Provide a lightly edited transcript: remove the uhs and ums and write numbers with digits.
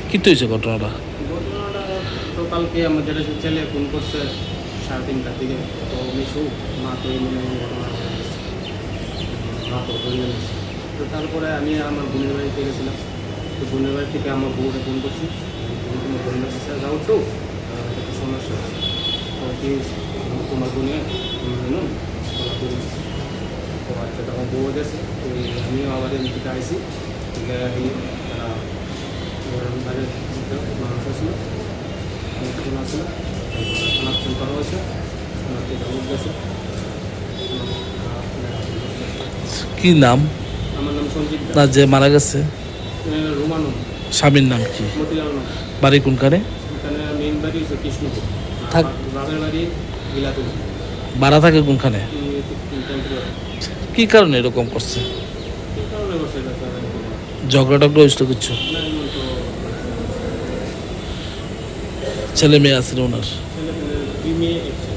কি তো হয়েছে ঘটনাটা? ঘটনাটা তো কালকে আমাদের এসে ছেলে ফোন করছে 3:30টার দিকে। তো মিশু মা তো এই মনে হয় ঘটনা হয়ে গেছে, মা তো ধরে গেছে। তো তারপরে আমি আর আমার বোনের বাড়িতে গেছিলাম। তো বোনের বাড়ি থেকে আমার বউকে ফোন করছি, তুমি তোমার বোনের কাছে যাও তো, একটা সমস্যা আছে। তো কি তোমার বোনে জানুন তোমার বোন আছে। তো আচ্ছা তখন বউ গেছে। তো আমিও আবার এদিক থেকে আইসি তারা বাইরের মানুষ আসলো, ফোন আসলো, থানা ফোন করা হয়েছে, থানা থেকে লোক গেছে। কি নাম? আমার নাম সঞ্জিত না, দাস। যে মারা গেছে রোমানম, স্বামীর নাম কি? মতিলাল নাম। বাড়ি কোনখানে? এখানে মেইন বাড়ি হচ্ছে কৃষ্ণপুর, থাক। বাপের বাড়ি গিলাতুল। ভাড়া থাকে কোনখানে? টেম্পোরারি। কি কারণে এরকম করছে? কী কারণে বসে গেছে আমি জানি না। ঝগড়া টগড়া হয়েছিল কিছু? না এমন তো ছেলে মেয়ে আছে ওনার? ছেলে 2 মেয়ে 1 ছেলে।